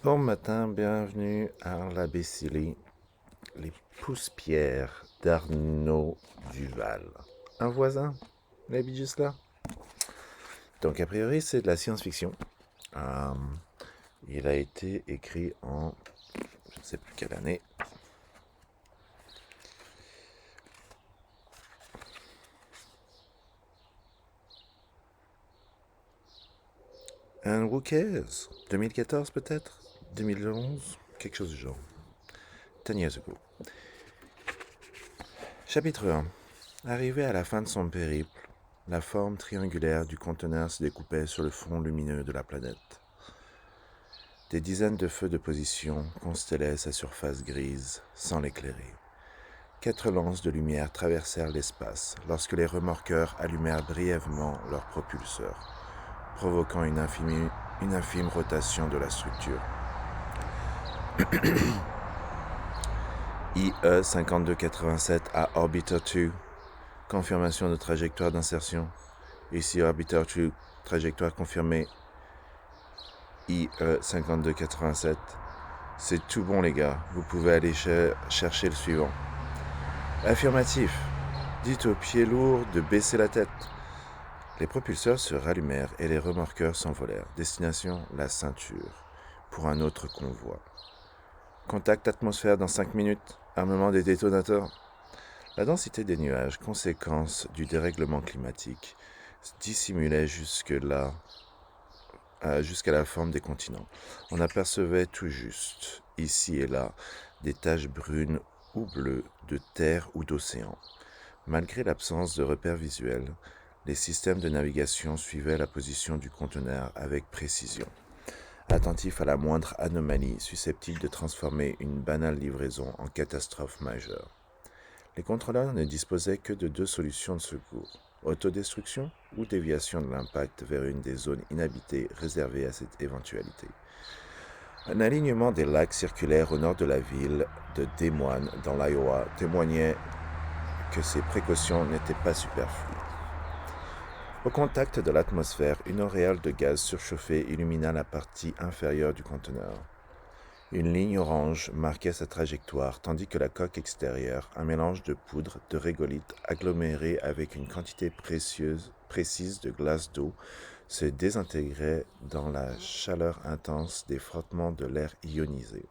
Bon matin, bienvenue à l'imbécilie, les pousse-pierres d'Arnaud Duval. Un voisin, il habite juste là. Donc a priori c'est de la science-fiction. Euh, il a été écrit en, je ne sais plus quelle année. And who cares? 2014 peut-être? 2011? Quelque chose du genre. 10 years ago. Chapitre 1. Arrivé à la fin de son périple, la forme triangulaire du conteneur se découpait sur le front lumineux de la planète. Des dizaines de feux de position constellaient sa surface grise, sans l'éclairer. 4 lances de lumière traversèrent l'espace lorsque les remorqueurs allumèrent brièvement leurs propulseurs, provoquant une infime rotation de la structure. IE 5287 à Orbiter 2. Confirmation de trajectoire d'insertion. Ici Orbiter 2, trajectoire confirmée. IE 5287. C'est tout bon les gars, vous pouvez aller chercher le suivant. Affirmatif. Dites aux pieds lourds de baisser la tête. Les propulseurs se rallumèrent et les remorqueurs s'envolèrent. Destination, la ceinture, pour un autre convoi. Contact atmosphère dans 5 minutes. Armement des détonateurs. La densité des nuages, conséquence du dérèglement climatique, dissimulait jusqu'à la forme des continents. On apercevait tout juste, ici et là, des taches brunes ou bleues de terre ou d'océan. Malgré l'absence de repères visuels, les systèmes de navigation suivaient la position du conteneur avec précision, attentifs à la moindre anomalie susceptible de transformer une banale livraison en catastrophe majeure. Les contrôleurs ne disposaient que de 2 solutions de secours, autodestruction ou déviation de l'impact vers une des zones inhabitées réservées à cette éventualité. Un alignement des lacs circulaires au nord de la ville de Des Moines, dans l'Iowa, témoignait que ces précautions n'étaient pas superflues. Au contact de l'atmosphère, une auréole de gaz surchauffé illumina la partie inférieure du conteneur. Une ligne orange marquait sa trajectoire, tandis que la coque extérieure, un mélange de poudre, de régolithe aggloméré avec une quantité précise de glace d'eau, se désintégrait dans la chaleur intense des frottements de l'air ionisé.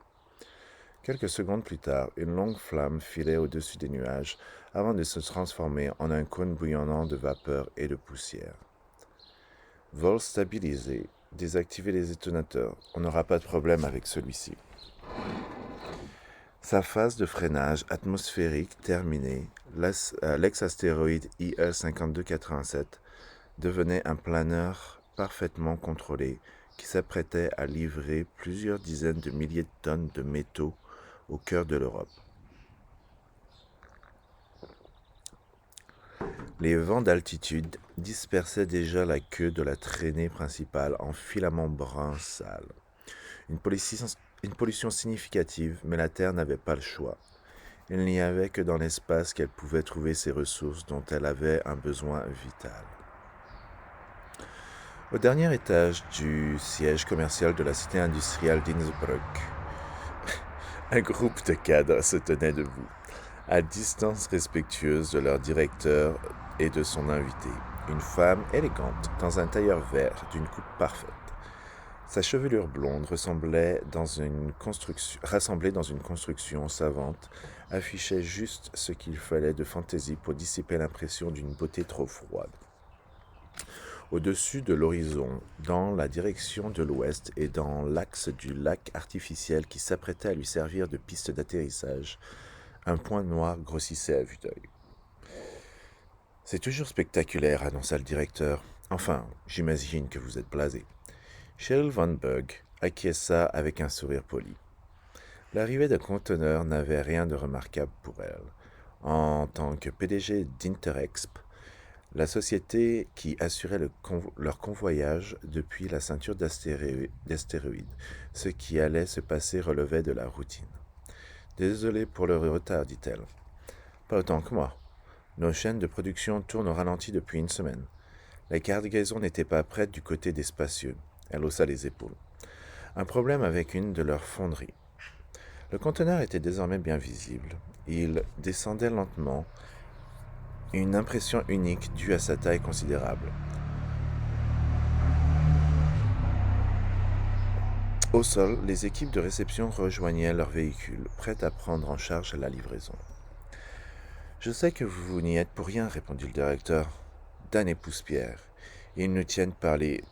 Quelques secondes plus tard, une longue flamme filait au-dessus des nuages avant de se transformer en un cône bouillonnant de vapeur et de poussière. Vol stabilisé. Désactivez les détonateurs. On n'aura pas de problème avec celui-ci. Sa phase de freinage atmosphérique terminée, l'ex-astéroïde IE 5287 devenait un planeur parfaitement contrôlé qui s'apprêtait à livrer plusieurs dizaines de milliers de tonnes de métaux au cœur de l'Europe. Les vents d'altitude dispersaient déjà la queue de la traînée principale en filaments bruns sales. Une pollution significative, mais la Terre n'avait pas le choix. Il n'y avait que dans l'espace qu'elle pouvait trouver ces ressources dont elle avait un besoin vital. Au dernier étage du siège commercial de la cité industrielle d'Innsbruck, un groupe de cadres se tenait debout, à distance respectueuse de leur directeur et de son invité, une femme élégante dans un tailleur vert d'une coupe parfaite. Sa chevelure blonde rassemblée dans une construction savante, affichait juste ce qu'il fallait de fantaisie pour dissiper l'impression d'une beauté trop froide. Au-dessus de l'horizon, dans la direction de l'ouest et dans l'axe du lac artificiel qui s'apprêtait à lui servir de piste d'atterrissage, un point noir grossissait à vue d'œil. « C'est toujours spectaculaire, annonça le directeur. Enfin, j'imagine que vous êtes blasé. » Cheryl Von Berg acquiesça avec un sourire poli. L'arrivée d'un conteneur n'avait rien de remarquable pour elle. En tant que PDG d'Interexp, la société qui assurait leur convoyage depuis la ceinture d'astéroïdes, ce qui allait se passer relevait de la routine. « Désolé pour le retard, dit-elle. Pas autant que moi. Nos chaînes de production tournent au ralenti depuis une semaine. La cargaison n'était pas prête du côté des spacieux. Elle haussa les épaules. un problème avec une de leurs fonderies. Le conteneur était désormais bien visible. Il descendait lentement, une impression unique due à sa taille considérable. Au sol, les équipes de réception rejoignaient leur véhicule, prêtes à prendre en charge la livraison. Je sais que vous n'y êtes pour rien, répondit le directeur. Dan épouse Pierre. Ils nous tiennent par les...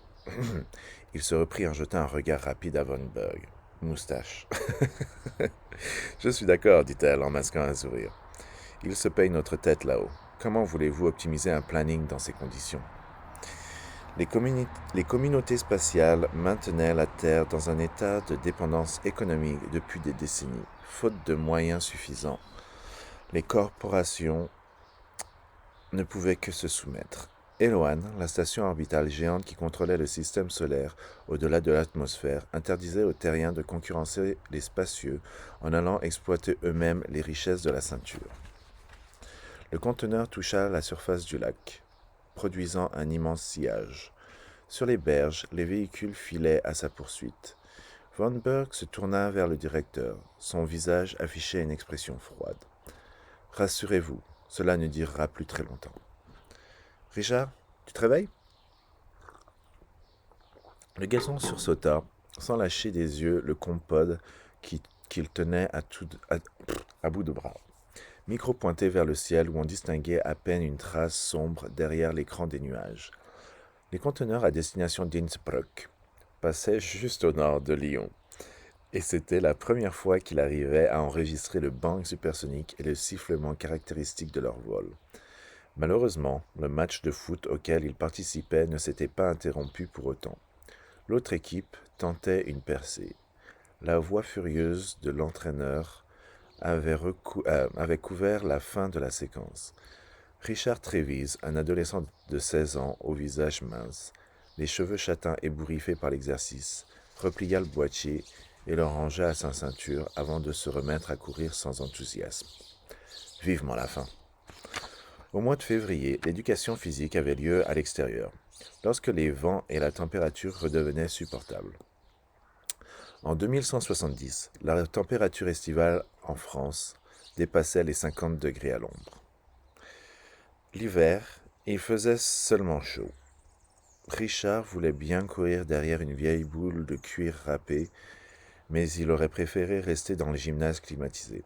Il se reprit en jetant un regard rapide à Von Berg. Moustache. Je suis d'accord, dit-elle en masquant un sourire. Ils se payent notre tête là-haut. Comment voulez-vous optimiser un planning dans ces conditions? Les communautés spatiales maintenaient la Terre dans un état de dépendance économique depuis des décennies, faute de moyens suffisants. Les corporations ne pouvaient que se soumettre. Eloan, la station orbitale géante qui contrôlait le système solaire au-delà de l'atmosphère, interdisait aux terriens de concurrencer les spacieux en allant exploiter eux-mêmes les richesses de la ceinture. Le conteneur toucha la surface du lac, produisant un immense sillage. Sur les berges, les véhicules filaient à sa poursuite. Von Berg se tourna vers le directeur. Son visage affichait une expression froide. « Rassurez-vous, cela ne durera plus très longtemps. »« Richard, tu te réveilles ?» Le garçon sursauta, sans lâcher des yeux le compode qu'il tenait à bout de bras. Micro pointé vers le ciel où on distinguait à peine une trace sombre derrière l'écran des nuages. Les conteneurs à destination d'Innsbruck passaient juste au nord de Lyon. Et c'était la première fois qu'il arrivait à enregistrer le bang supersonique et le sifflement caractéristique de leur vol. Malheureusement, le match de foot auquel il participait ne s'était pas interrompu pour autant. L'autre équipe tentait une percée. La voix furieuse de l'entraîneur avait couvert la fin de la séquence. Richard Trévise, un adolescent de 16 ans, au visage mince, les cheveux châtains ébouriffés par l'exercice, replia le boîtier et le rangea à sa ceinture avant de se remettre à courir sans enthousiasme. Vivement la fin. Au mois de février, l'éducation physique avait lieu à l'extérieur, lorsque les vents et la température redevenaient supportables. En 2170, la température estivale en France dépassait les 50 degrés à l'ombre. L'hiver, il faisait seulement chaud. Richard voulait bien courir derrière une vieille boule de cuir râpé, mais il aurait préféré rester dans le gymnase climatisé.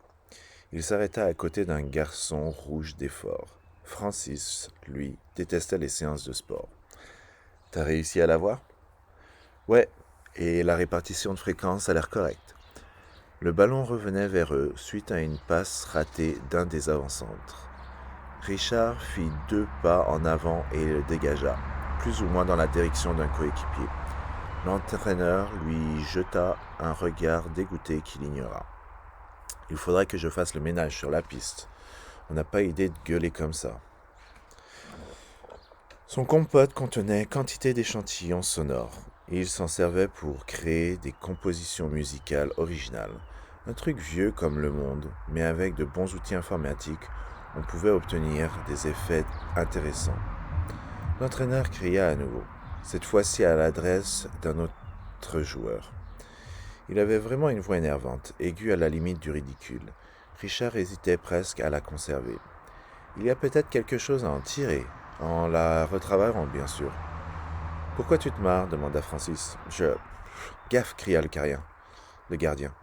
Il s'arrêta à côté d'un garçon rouge d'effort. Francis, lui, détestait les séances de sport. « T'as réussi à l'avoir ?»« Ouais, et la répartition de fréquences a l'air correcte. » Le ballon revenait vers eux suite à une passe ratée d'un des avant-centres. Richard fit 2 pas en avant et le dégagea, plus ou moins dans la direction d'un coéquipier. L'entraîneur lui jeta un regard dégoûté qu'il ignora. « Il faudrait que je fasse le ménage sur la piste. On n'a pas idée de gueuler comme ça. » Son compote contenait quantité d'échantillons sonores. Et il s'en servait pour créer des compositions musicales originales. Un truc vieux comme le monde, mais avec de bons outils informatiques, on pouvait obtenir des effets intéressants. L'entraîneur cria à nouveau, cette fois-ci à l'adresse d'un autre joueur. Il avait vraiment une voix énervante, aiguë à la limite du ridicule. Richard hésitait presque à la conserver. Il y a peut-être quelque chose à en tirer, en la retravaillant bien sûr. « Pourquoi tu te marres ?» demanda Francis. « Gaffe !» cria le gardien.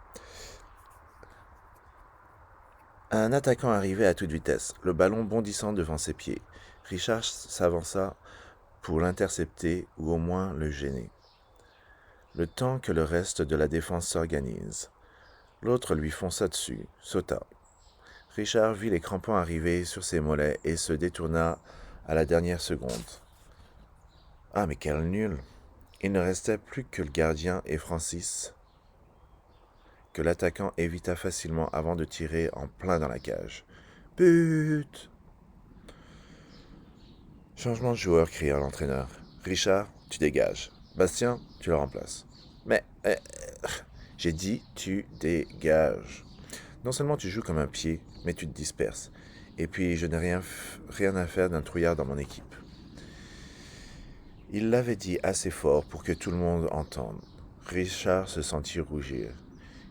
Un attaquant arrivait à toute vitesse, le ballon bondissant devant ses pieds. Richard s'avança pour l'intercepter ou au moins le gêner. Le temps que le reste de la défense s'organise. L'autre lui fonça dessus, sauta. Richard vit les crampons arriver sur ses mollets et se détourna à la dernière seconde. Ah, mais quel nul! Il ne restait plus que le gardien et Francis, que l'attaquant évita facilement avant de tirer en plein dans la cage. « But !» Changement de joueur, cria l'entraîneur. « Richard, tu dégages. Bastien, tu le remplaces. »« Mais, j'ai dit tu dégages. Non seulement tu joues comme un pied, mais tu te disperses. Et puis je n'ai rien à faire d'un trouillard dans mon équipe. » Il l'avait dit assez fort pour que tout le monde entende. Richard se sentit rougir.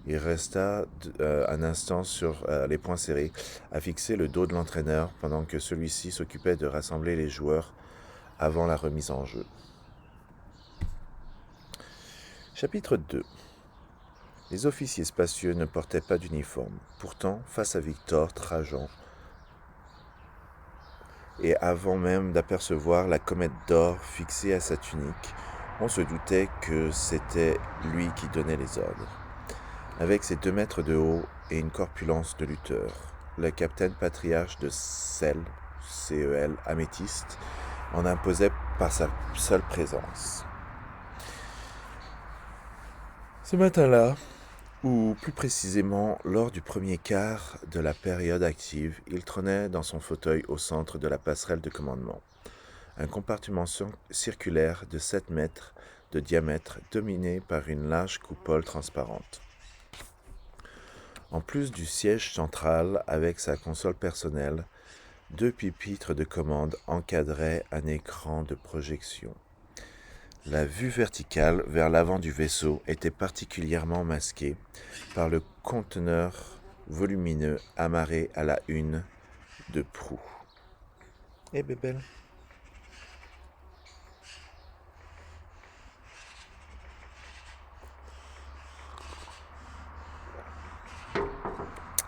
Il resta un instant sur les poings serrés, à fixer le dos de l'entraîneur pendant que celui-ci s'occupait de rassembler les joueurs avant la remise en jeu. Chapitre 2. Les officiers spacieux ne portaient pas d'uniforme. Pourtant, face à Victor Trajan, et avant même d'apercevoir la comète d'or fixée à sa tunique, on se doutait que c'était lui qui donnait les ordres. Avec ses 2 mètres de haut et une corpulence de lutteur, le capitaine patriarche de CEL, C-E-L, Améthyste, en imposait par sa seule présence. Ce matin-là, ou plus précisément lors du premier quart de la période active, il trônait dans son fauteuil au centre de la passerelle de commandement. Un compartiment circulaire de 7 mètres de diamètre dominé par une large coupole transparente. En plus du siège central avec sa console personnelle, 2 pupitres de commande encadraient un écran de projection. La vue verticale vers l'avant du vaisseau était particulièrement masquée par le conteneur volumineux amarré à la hune de proue. Eh bébelle.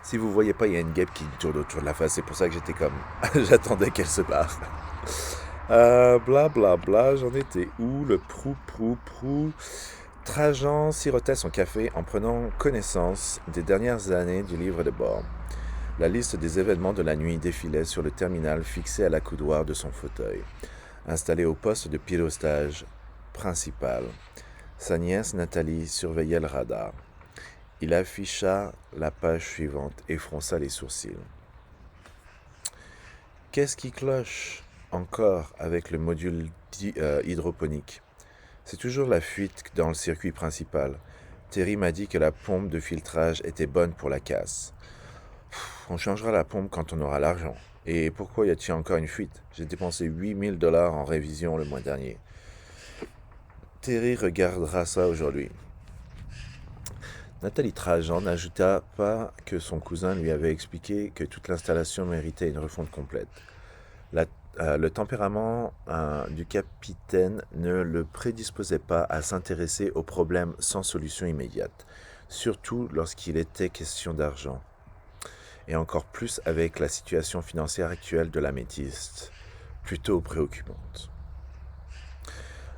Si vous voyez pas, il y a une guêpe qui tourne autour de la face, c'est pour ça que j'étais comme... J'attendais qu'elle se barre. Bla bla bla, j'en étais où? Le prou. Trajan sirotait son café en prenant connaissance des dernières années du livre de bord. La liste des événements de la nuit défilait sur le terminal fixé à l'accoudoir de son fauteuil, installé au poste de pilotage principal. Sa nièce Nathalie surveillait le radar. Il afficha la page suivante et fronça les sourcils. Qu'est-ce qui cloche encore avec le module hydroponique? C'est toujours la fuite dans le circuit principal. Terry m'a dit que la pompe de filtrage était bonne pour la casse. On changera la pompe quand on aura l'argent. Et pourquoi y a-t-il encore une fuite? J'ai dépensé 8 000 $ en révision le mois dernier. Terry regardera ça aujourd'hui. Nathalie Trajan n'ajouta pas que son cousin lui avait expliqué que toute l'installation méritait une refonte complète. Le tempérament du capitaine ne le prédisposait pas à s'intéresser aux problèmes sans solution immédiate, surtout lorsqu'il était question d'argent, et encore plus avec la situation financière actuelle de l'Améthyste, plutôt préoccupante.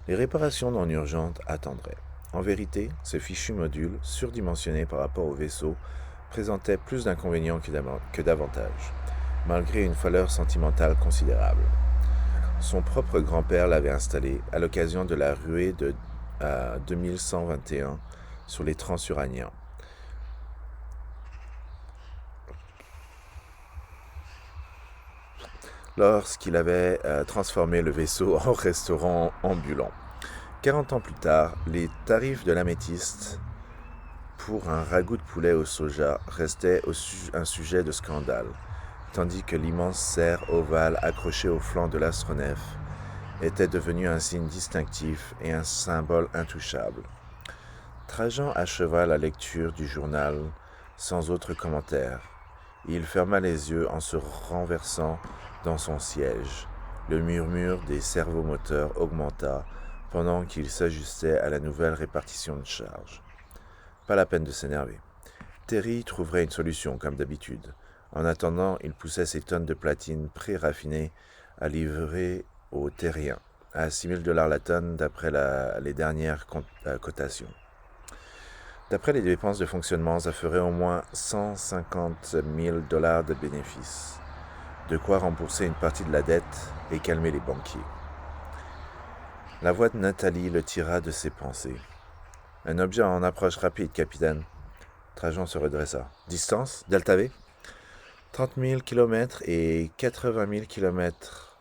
Les réparations non urgentes attendraient. En vérité, ce fichu module, surdimensionné par rapport au vaisseau, présentait plus d'inconvénients que d'avantages, malgré une valeur sentimentale considérable. Son propre grand-père l'avait installé à l'occasion de la ruée de 2121 sur les transuraniens. Lorsqu'il avait transformé le vaisseau en restaurant ambulant. 40 ans plus tard, les tarifs de l'Améthyste pour un ragoût de poulet au soja restaient un sujet de scandale, tandis que l'immense cerf ovale accroché au flanc de l'astronef était devenu un signe distinctif et un symbole intouchable. Trajan acheva la lecture du journal sans autre commentaire. Il ferma les yeux en se renversant dans son siège. Le murmure des servomoteurs augmenta pendant qu'il s'ajustait à la nouvelle répartition de charges. Pas la peine de s'énerver. Terry trouverait une solution, comme d'habitude. En attendant, il poussait ses tonnes de platine pré-raffinées à livrer aux terriens, à 6 000 $ la tonne d'après les dernières cotations. D'après les dépenses de fonctionnement, ça ferait au moins 150 000 $ de bénéfices. De quoi rembourser une partie de la dette et calmer les banquiers. La voix de Nathalie le tira de ses pensées. « Un objet en approche rapide, capitaine. » Trajan se redressa. « Distance, Delta V ?» 30 000 km et 80 000 km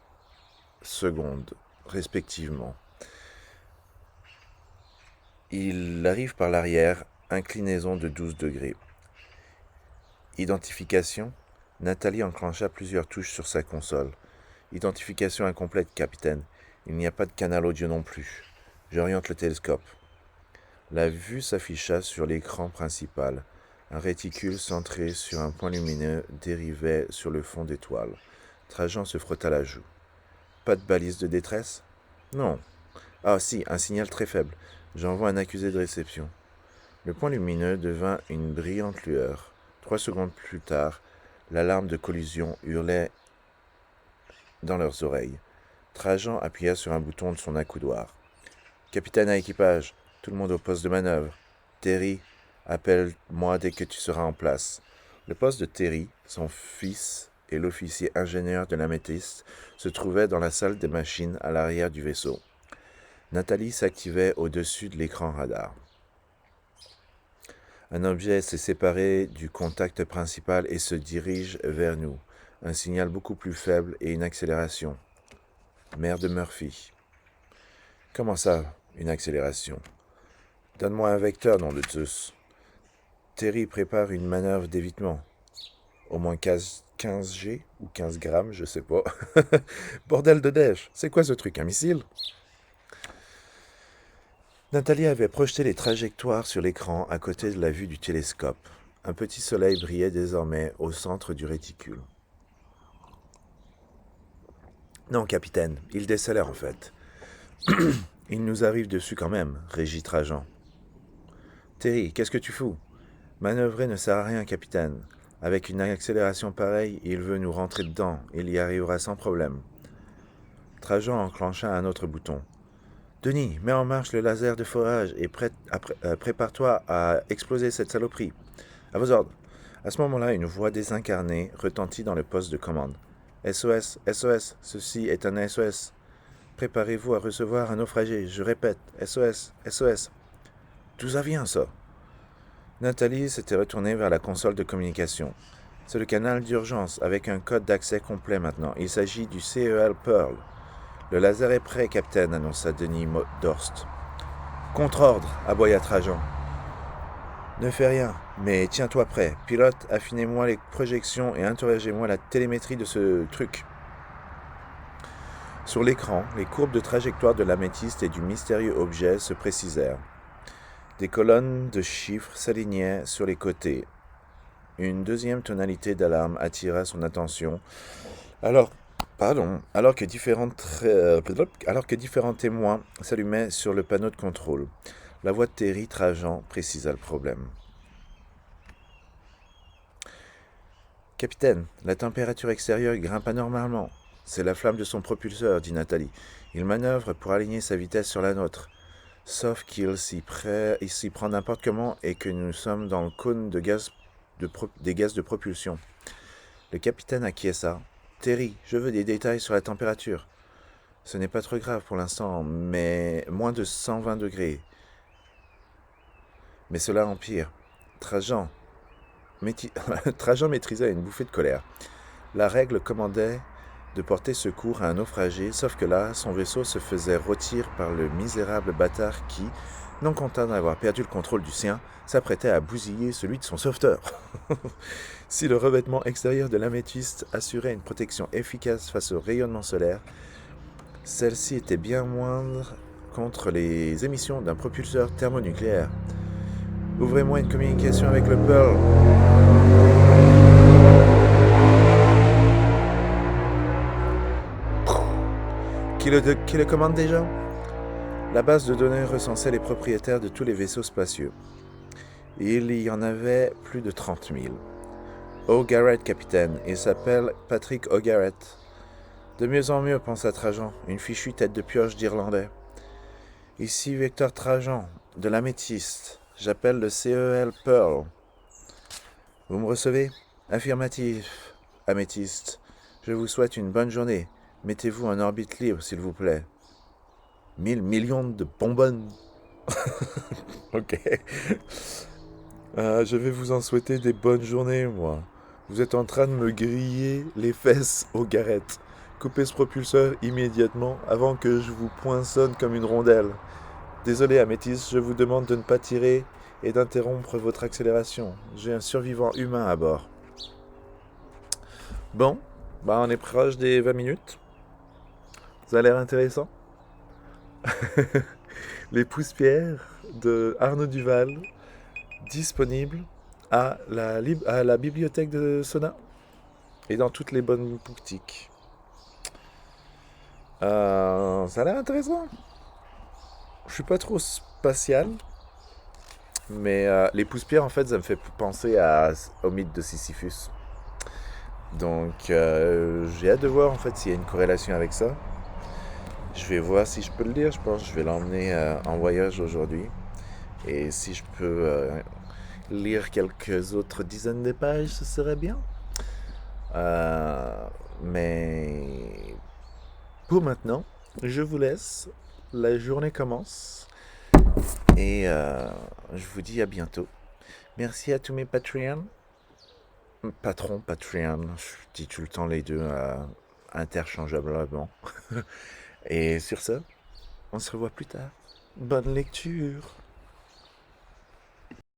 secondes, respectivement. Il arrive par l'arrière, inclinaison de 12 degrés. Identification. Nathalie enclencha plusieurs touches sur sa console. Identification incomplète, capitaine. Il n'y a pas de canal audio non plus. J'oriente le télescope. La vue s'afficha sur l'écran principal. Un réticule centré sur un point lumineux dérivait sur le fond d'étoiles. Trajan se frotta la joue. Pas de balise de détresse? Non. Ah si, un signal très faible. J'envoie un accusé de réception. Le point lumineux devint une brillante lueur. 3 secondes plus tard, l'alarme de collision hurlait dans leurs oreilles. Trajan appuya sur un bouton de son accoudoir. Capitaine à équipage, tout le monde au poste de manœuvre. Terry, appelle-moi dès que tu seras en place. Le poste de Terry, son fils et l'officier ingénieur de l'améthyste se trouvaient dans la salle des machines à l'arrière du vaisseau. Nathalie s'activait au-dessus de l'écran radar. Un objet s'est séparé du contact principal et se dirige vers nous. Un signal beaucoup plus faible et une accélération. Mère de Murphy. Comment ça, une accélération? Donne-moi un vecteur, nom de Zeus. Terry prépare une manœuvre d'évitement. Au moins 15 G ou 15 grammes, je sais pas. Bordel de neige, c'est quoi ce truc, un missile? Nathalie avait projeté les trajectoires sur l'écran à côté de la vue du télescope. Un petit soleil brillait désormais au centre du réticule. Non, capitaine, il décélère en fait. Il nous arrive dessus quand même, régit Trajan. Terry, qu'est-ce que tu fous? Manœuvrer ne sert à rien, capitaine. Avec une accélération pareille, il veut nous rentrer dedans. Il y arrivera sans problème. Trajan enclencha un autre bouton. Denis, mets en marche le laser de forage et prépare-toi à exploser cette saloperie. À vos ordres. À ce moment-là, une voix désincarnée retentit dans le poste de commande. SOS, SOS, ceci est un SOS. Préparez-vous à recevoir un naufragé. Je répète, SOS, SOS. D'où ça vient, ça? Nathalie s'était retournée vers la console de communication. C'est le canal d'urgence avec un code d'accès complet maintenant. Il s'agit du CEL Pearl. Le laser est prêt, capitaine, annonça Denis Dorst. Contre-ordre, aboya Trajan. Ne fais rien, mais tiens-toi prêt. Pilote, affinez-moi les projections et interrogez-moi la télémétrie de ce truc. Sur l'écran, les courbes de trajectoire de l'améthyste et du mystérieux objet se précisèrent. Des colonnes de chiffres s'alignaient sur les côtés. Une deuxième tonalité d'alarme attira son attention. Alors que différents témoins s'allumaient sur le panneau de contrôle. La voix de Terry Trajan précisa le problème. Capitaine, la température extérieure grimpe anormalement. C'est la flamme de son propulseur, dit Nathalie. Il manœuvre pour aligner sa vitesse sur la nôtre. Sauf qu'il s'y prend n'importe comment et que nous sommes dans le cône des gaz de propulsion. Le capitaine acquiesça. Terry, je veux des détails sur la température. Ce n'est pas trop grave pour l'instant, mais moins de 120 degrés. Mais cela empire. Trajan maîtrisait une bouffée de colère. La règle commandait de porter secours à un naufragé, sauf que là, son vaisseau se faisait rôtir par le misérable bâtard qui, non content d'avoir perdu le contrôle du sien, s'apprêtait à bousiller celui de son sauveteur. Si le revêtement extérieur de l'améthyste assurait une protection efficace face au rayonnement solaire, celle-ci était bien moindre contre les émissions d'un propulseur thermonucléaire. Ouvrez-moi une communication avec le Pearl. Qui le commande déjà? La base de données recensait les propriétaires de tous les vaisseaux spacieux. Il y en avait plus de 30 000. O'Garrett, capitaine. Il s'appelle Patrick O'Garrett. De mieux en mieux, pensa Trajan, une fichue tête de pioche d'Irlandais. Ici Victor Trajan, de l'améthyste. J'appelle le CEL Pearl. Vous me recevez? Affirmatif, améthyste. Je vous souhaite une bonne journée. Mettez-vous en orbite libre, s'il vous plaît. 1000 millions de bonbonnes. Ok. Je vais vous en souhaiter des bonnes journées, moi. Vous êtes en train de me griller les fesses au Garrett. Coupez ce propulseur immédiatement avant que je vous poinçonne comme une rondelle. Désolé, Améthyste, je vous demande de ne pas tirer et d'interrompre votre accélération. J'ai un survivant humain à bord. Bon, on est proche des 20 minutes. Ça a l'air intéressant. Les poussières de Arnaud Duval, disponibles à la bibliothèque de Sona et dans toutes les bonnes boutiques. Ça a l'air intéressant. Je suis pas trop spatial, mais les poussières, en fait, ça me fait penser au mythe de Sisyphus. Donc, j'ai hâte de voir, en fait, s'il y a une corrélation avec ça. Je vais voir si je peux le lire, je pense. Je vais l'emmener en voyage aujourd'hui. Et si je peux lire quelques autres dizaines de pages, ce serait bien. Euh, mais pour maintenant, je vous laisse. La journée commence. Et je vous dis à bientôt. Merci à tous mes Patreons. Patrons, Patreon. Je dis tout le temps les deux interchangeablement. Et sur ce, on se revoit plus tard. Bonne lecture.